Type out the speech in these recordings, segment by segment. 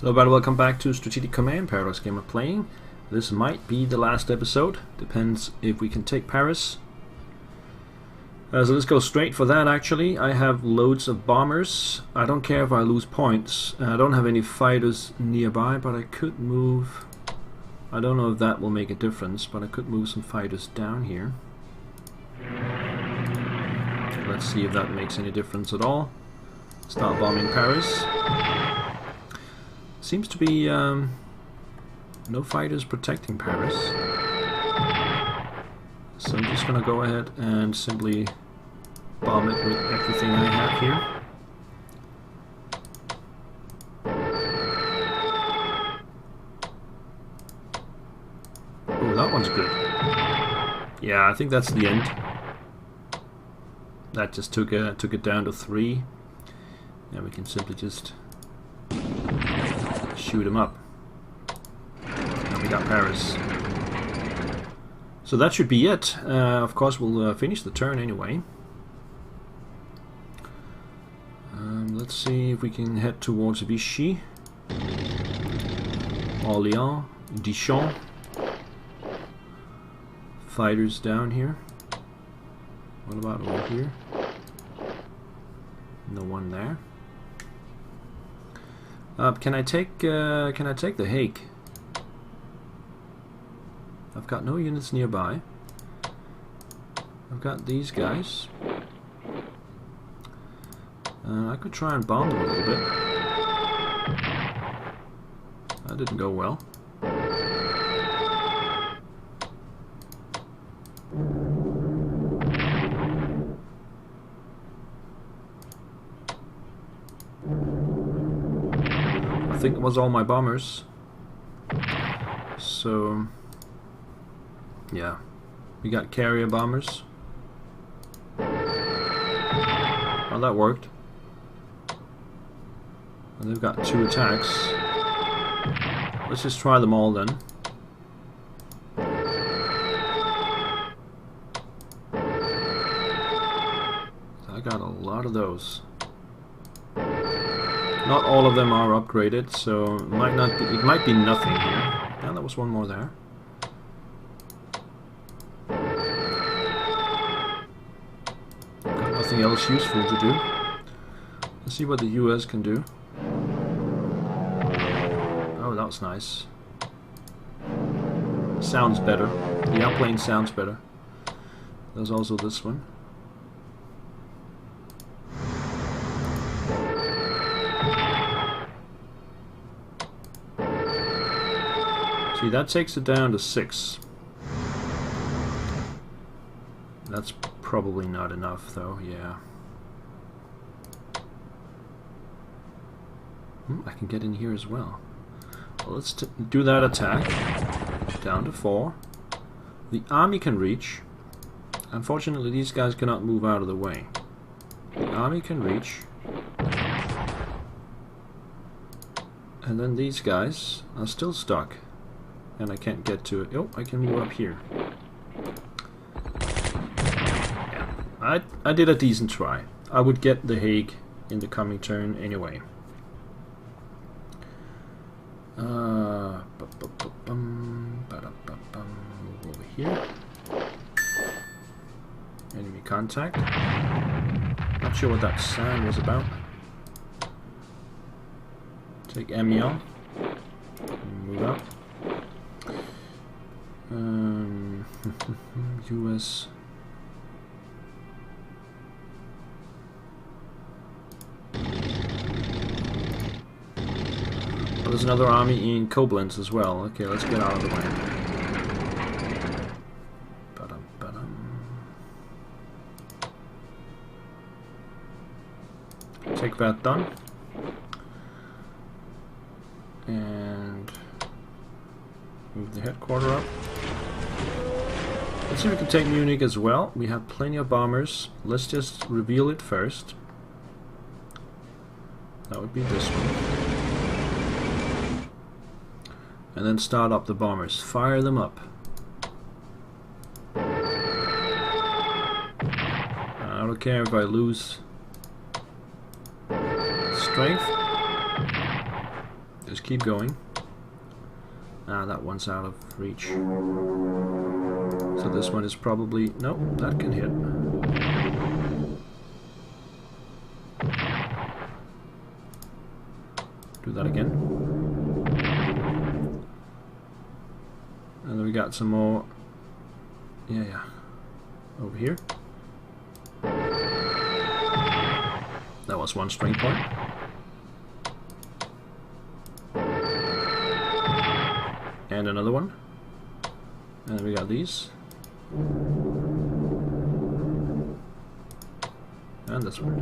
Hello everybody, welcome back to Strategic Command, Paradox Gamer playing. This might be the last episode, depends if we can take Paris. So let's go straight for that actually. I have loads of bombers. I don't care if I lose points. I don't have any fighters nearby, but I could move... I don't know if that will make a difference, but I could move some fighters down here. Let's see if that makes any difference at all. Start bombing Paris. Seems to be no fighters protecting Paris. So I'm just gonna go ahead and simply bomb it with everything I have here. Oh, that one's good. Yeah, I think that's the end. That just took it down to 3. And we can simply just shoot him up. And we got Paris. So that should be it. Of course, we'll finish the turn anyway. Let's see if we can head towards Vichy, Orléans, Dijon. Fighters down here. What about over here? No one there. Can I take the Hague? I've got no units nearby. I've got these guys. I could try and bomb them a little bit. That didn't go well. I think it was all my bombers. So yeah, we got carrier bombers. Well, that worked. And they've got 2 attacks. Let's just try them all then. I got a lot of those. Not all of them are upgraded, so it might be nothing here. Yeah, there was one more there. Got nothing else useful to do. Let's see what the US can do. Oh, that was nice. Sounds better. The airplane sounds better. There's also this one. See, that takes it down to 6. That's probably not enough, though, yeah. I can get in here as well. Well, let's do that attack. Down to 4. The army can reach. Unfortunately, these guys cannot move out of the way. The army can reach. And then these guys are still stuck. And I can't get to it. Oh, I can move up here. Yeah, I did a decent try. I would get the Hague in the coming turn anyway. Move over here. Enemy contact. Not sure what that sign was about. Take Amiens. Move out. US. Oh, there's another army in Koblenz as well. Okay, let's get out of the way. Take that done. And move the headquarters up. Let's see if we can take Munich as well. We have plenty of bombers. Let's just reveal it first. That would be this one. And then start up the bombers. Fire them up. I don't care if I lose strength. Just keep going. Ah, that one's out of reach. So this one is probably... no, that can hit. Do that again. And then we got some more... yeah. Over here. That was one string point. And another one. And we got these. And this one.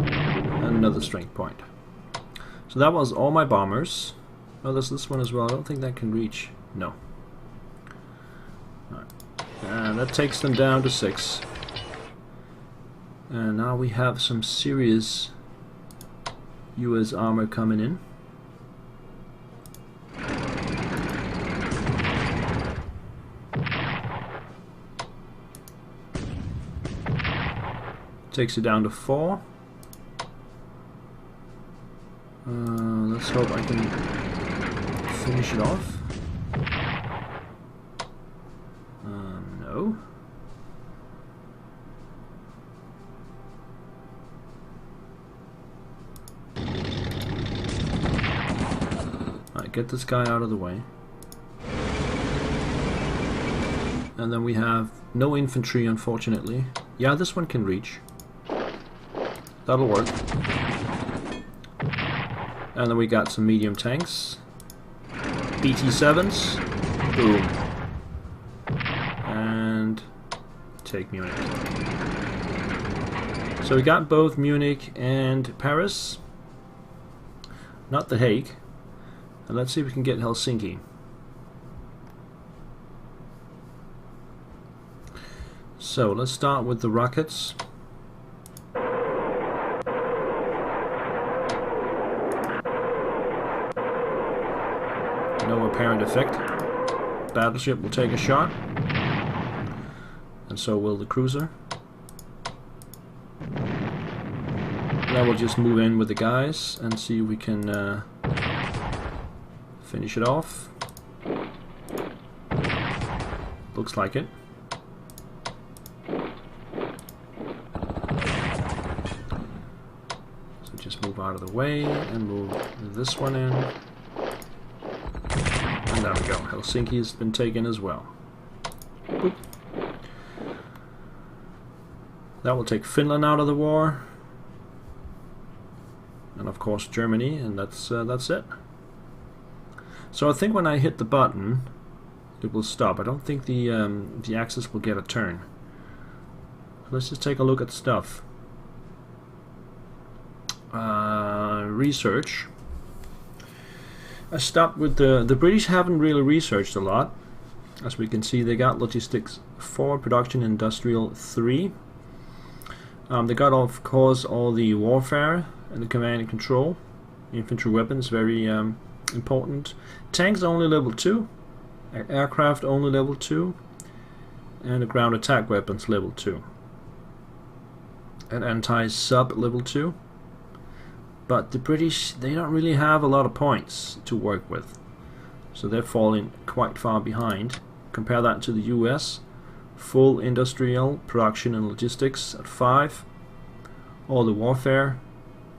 And another string point. So that was all my bombers. Oh, there's this one as well. I don't think that can reach. No. Alright. And that takes them down to 6. And now we have some serious US armor coming in. Takes it down to 4. Let's hope I can finish it off. No. Alright, get this guy out of the way. And then we have no infantry, unfortunately. Yeah, this one can reach. That'll work. And then we got some medium tanks. BT-7s. Boom. And take Munich. So we got both Munich and Paris. Not The Hague. And let's see if we can get Helsinki. So let's start with the rockets. No apparent effect. Battleship will take a shot, and so will the cruiser. Now we'll just move in with the guys and see if we can finish it off. Looks like it. So just move out of the way and move this one in. And there we go. Helsinki's been taken as well. Boop. That will take Finland out of the war. And of course Germany, and that's it. So I think when I hit the button, it will stop. I don't think the axis will get a turn. Let's just take a look at stuff. Research. I stopped with the British haven't really researched a lot. As we can see, they got logistics 4, production industrial 3. They got, of course, all the warfare and the command and control. Infantry weapons, very important. Tanks only level 2. Aircraft only level 2. And the ground attack weapons level 2. And anti-sub level 2. But the British, they don't really have a lot of points to work with. So they're falling quite far behind. Compare that to the US. Full industrial production and logistics at 5. All the warfare,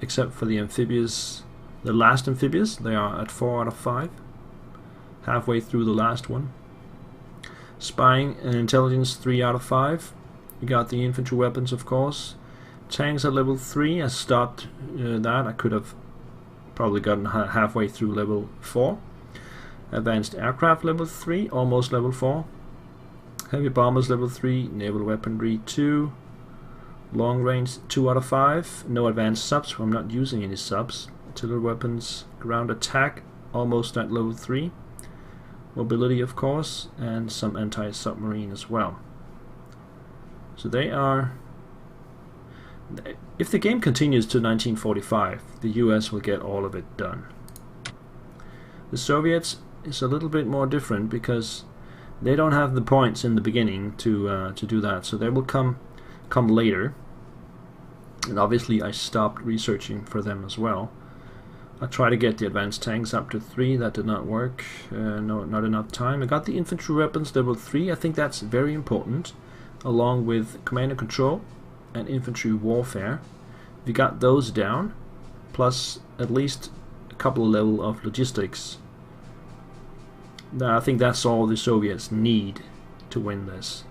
except for the amphibious, the last amphibious, they are at 4 out of 5. Halfway through the last one. Spying and intelligence 3 out of 5. We got the infantry weapons, of course. Tanks at level 3. I stopped that. I could have probably gotten halfway through level 4. Advanced aircraft level 3, almost level 4. Heavy bombers level 3. Naval weaponry 2. Long range 2 out of 5. No advanced subs. I'm not using any subs. Artillery weapons, ground attack, almost at level 3. Mobility, of course, and some anti-submarine as well. So they are... If the game continues to 1945, the US will get all of it done. The Soviets is a little bit more different because they don't have the points in the beginning to do that, so they will come later. And obviously I stopped researching for them as well. I tried to get the advanced tanks up to 3, that did not work, no, not enough time. I got the infantry weapons level 3, I think that's very important, along with command and control and infantry warfare. We got those down, plus at least a couple of level of logistics. Now, I think that's all the Soviets need to win this.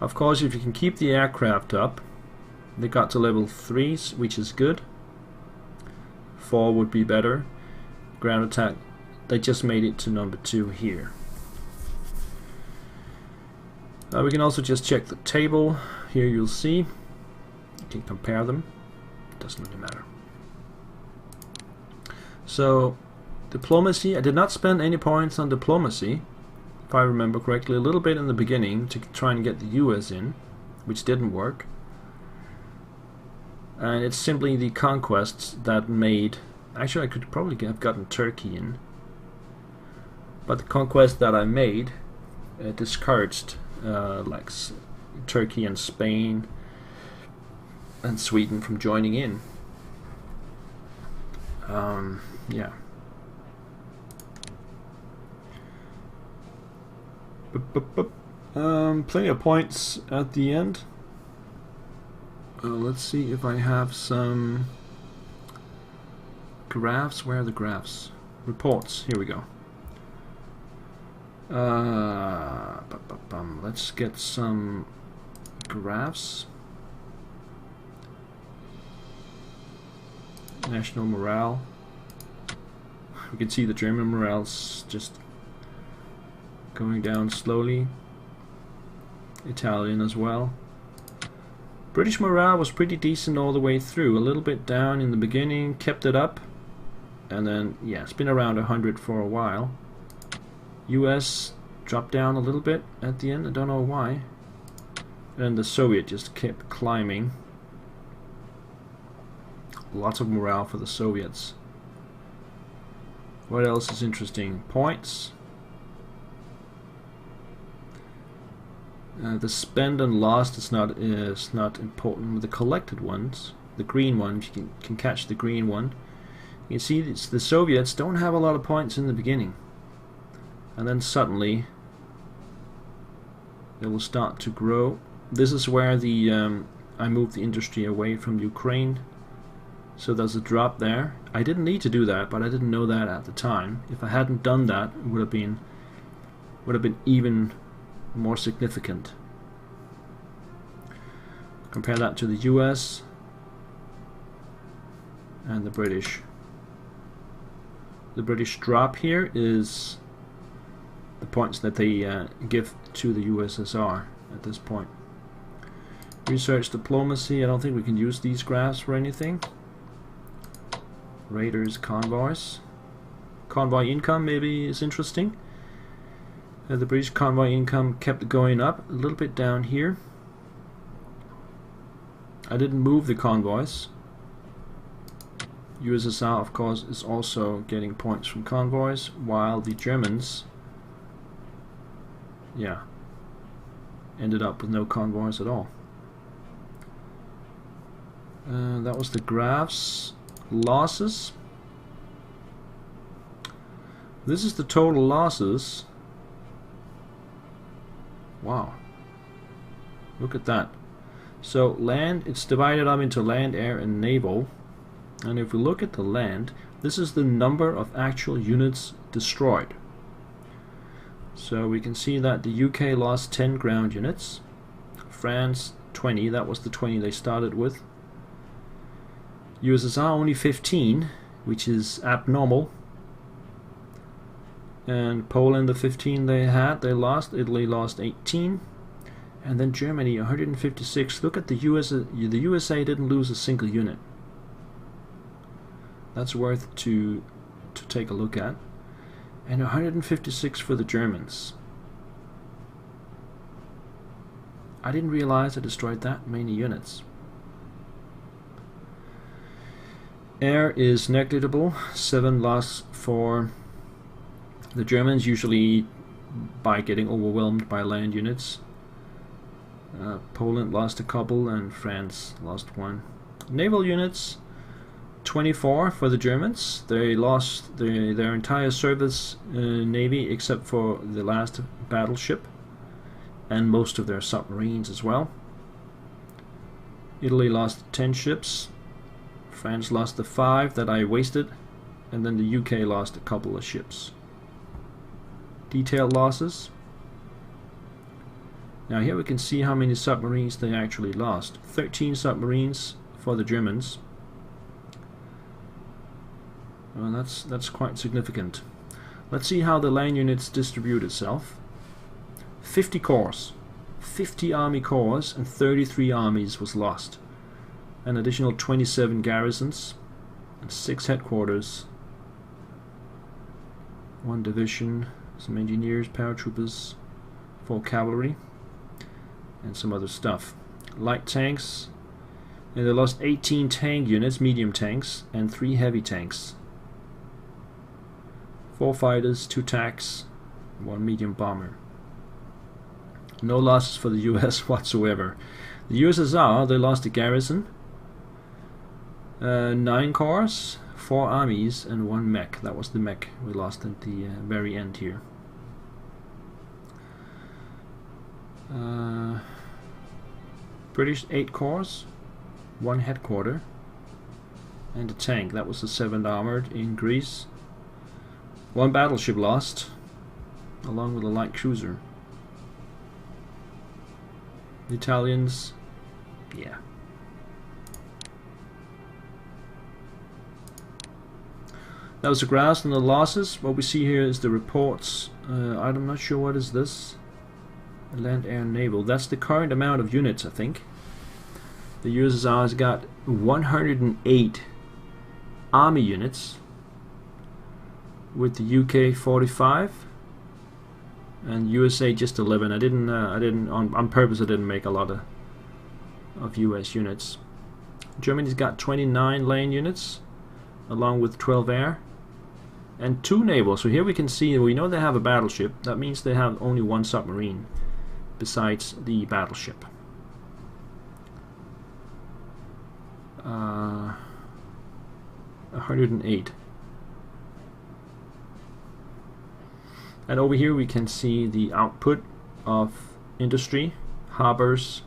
Of course, if you can keep the aircraft up, they got to level 3, which is good. 4 would be better. Ground attack, they just made it to number 2 here. We can also just check the table. Here you'll see. You can compare them. Doesn't really matter. So, diplomacy, I did not spend any points on diplomacy, if I remember correctly. A little bit in the beginning to try and get the US in, which didn't work. And it's simply the conquests that made... Actually, I could probably have gotten Turkey in. But the conquest that I made discouraged like Turkey and Spain and Sweden from joining in. Yeah. Plenty of points at the end. Let's see if I have some graphs. Where are the graphs? Reports. Here we go. Let's get some graphs. National morale. We can see the German morale's just going down slowly. Italian as well. British morale was pretty decent all the way through. A little bit down in the beginning, kept it up, and then yeah, it's been around 100 for a while. US dropped down a little bit at the end, I don't know why. And the Soviet just kept climbing. Lots of morale for the Soviets. What else is interesting? Points. The spend and lost is not important. The collected ones, the green one, if you can catch the green one, you can see the Soviets don't have a lot of points in the beginning, and then suddenly they will start to grow. This is where the I moved the industry away from Ukraine, so there's a drop there. I didn't need to do that, but I didn't know that at the time. If I hadn't done that, it would have been even more significant. Compare that to the US and the British. The British drop here is the points that they give to the USSR at this point. Research diplomacy, I don't think we can use these graphs for anything. Raiders, convoys. Convoy income maybe is interesting. The British convoy income kept going up, a little bit down here. I didn't move the convoys. USSR, of course, is also getting points from convoys, while the Germans, yeah, ended up with no convoys at all. That was the graphs. Losses. This is the total losses. Wow. Look at that. So land, it's divided up into land, air, and naval. And if we look at the land, this is the number of actual units destroyed. So we can see that the UK lost 10 ground units. France 20, that was the 20 they started with. USSR only 15, which is abnormal. And Poland, the 15 they had, they lost. Italy lost 18. And then Germany, 156. Look at the USA. The USA didn't lose a single unit. That's worth to take a look at. And 156 for the Germans. I didn't realize I destroyed that many units. Air is negligible. 7 loss for the Germans, usually by getting overwhelmed by land units. Poland lost a couple and France lost 1. Naval units, 24 for the Germans. They lost their entire service navy except for the last battleship and most of their submarines as well. Italy lost 10 ships. France lost the 5 that I wasted, and then the UK lost a couple of ships. Detailed losses. Now here we can see how many submarines they actually lost. 13 submarines for the Germans. Well, that's quite significant. Let's see how the land units distribute itself. 50 corps, 50 army corps, and 33 armies was lost. An additional 27 garrisons, and 6 headquarters, 1 division, some engineers, paratroopers, 4 cavalry, and some other stuff. Light tanks, and they lost 18 tank units, medium tanks, and 3 heavy tanks. 4 fighters, 2 tanks, 1 medium bomber. No losses for the US whatsoever. The USSR, they lost a garrison, 9 corps, 4 armies, and 1 mech. That was the mech we lost at the very end here. British 8 corps, 1 headquarter, and a tank. That was the 7th Armored in Greece. 1 battleship lost, along with a light cruiser. The Italians, yeah. That was the graphs and the losses. What we see here is the reports. I'm not sure what is this. Land, air, naval. That's the current amount of units, I think. The USSR has got 108 army units, with the UK 45 and USA just 11. I didn't on purpose. I didn't make a lot of US units. Germany's got 29 land units, along with 12 air and 2 naval. So here we can see, we know they have a battleship. That means they have only 1 submarine besides the battleship. 108. And over here we can see the output of industry, harbors,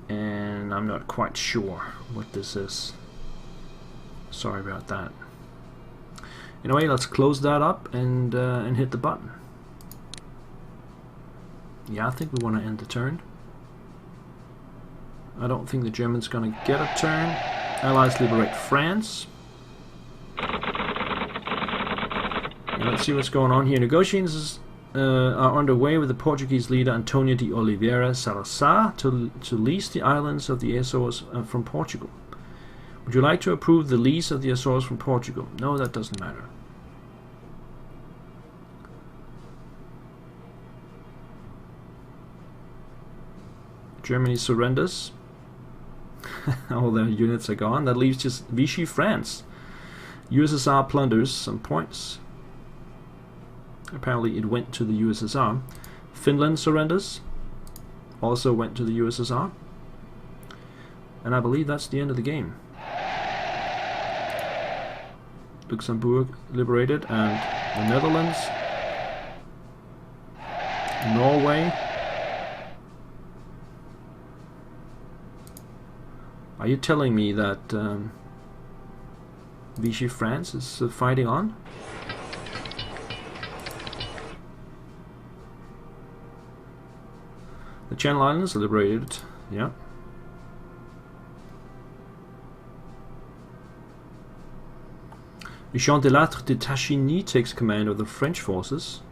and I'm not quite sure what this is. Sorry about that. Anyway, let's close that up and hit the button. Yeah, I think we want to end the turn. I don't think the Germans gonna get a turn. Allies liberate France. Let's see what's going on here. Negotiations are underway with the Portuguese leader Antonio de Oliveira Salazar to lease the islands of the Azores from Portugal. Would you like to approve the lease of the Azores from Portugal? No, that doesn't matter. Germany surrenders. All their units are gone. That leaves just Vichy France. USSR plunders some points. Apparently it went to the USSR. Finland surrenders. Also went to the USSR. And I believe that's the end of the game. Luxembourg liberated, and the Netherlands, Norway. Are you telling me that Vichy France is fighting on? The Channel Islands are liberated, yeah. Jean de Lattre de Tachigny takes command of the French forces.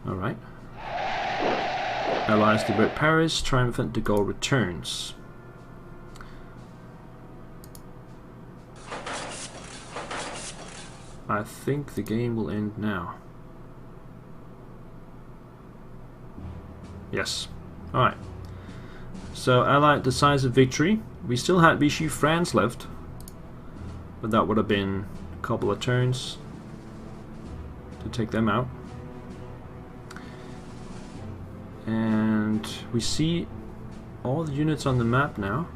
Alright. Allies liberate Paris, triumphant de Gaulle returns. I think the game will end now. Yes. Alright. So Allied decisive victory. We still had Vichy France left, but that would have been a couple of turns to take them out. And we see all the units on the map now.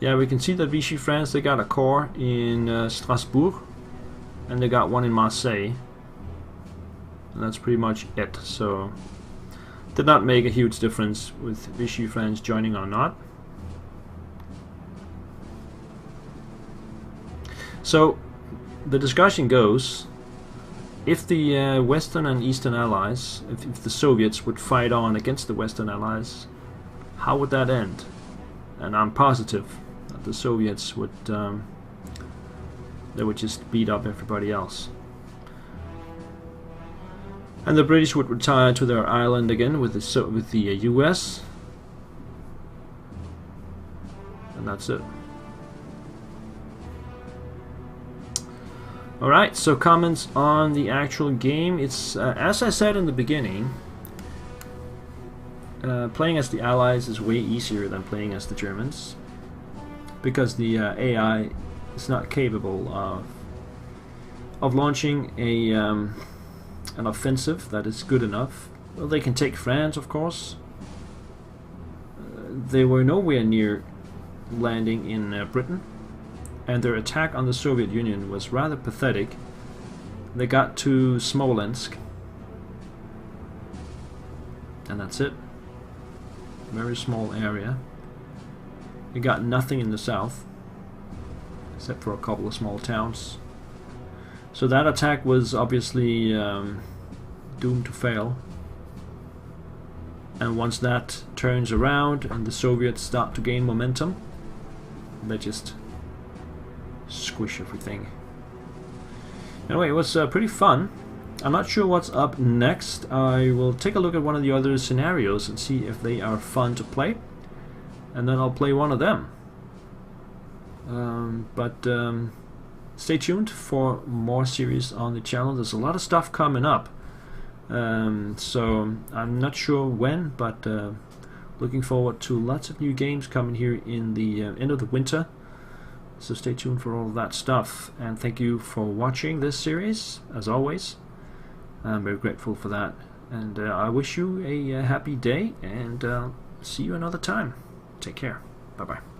Yeah, we can see that Vichy France, they got a corps in Strasbourg, and they got one in Marseille, and that's pretty much it. So did not make a huge difference with Vichy France joining or not. So the discussion goes, if the Western and Eastern Allies, if the Soviets would fight on against the Western Allies, how would that end? And I'm positive that the Soviets would they would just beat up everybody else. And the British would retire to their island again with the US, and that's it. Alright, so comments on the actual game. It's as I said in the beginning, playing as the Allies is way easier than playing as the Germans, because the AI is not capable of launching a an offensive that is good enough. Well, they can take France, of course. They were nowhere near landing in Britain, and their attack on the Soviet Union was rather pathetic. They got to Smolensk, and that's it. Very small area. They got nothing in the south, except for a couple of small towns. So that attack was obviously doomed to fail. And once that turns around and the Soviets start to gain momentum, they just squish everything. Anyway, it was pretty fun. I'm not sure what's up next. I will take a look at one of the other scenarios and see if they are fun to play, and then I'll play one of them. Stay tuned for more series on the channel. There's a lot of stuff coming up, so I'm not sure when, but looking forward to lots of new games coming here in the end of the winter. So stay tuned for all of that stuff, and thank you for watching this series, as always. I'm very grateful for that, and I wish you a happy day, and see you another time. Take care. Bye bye.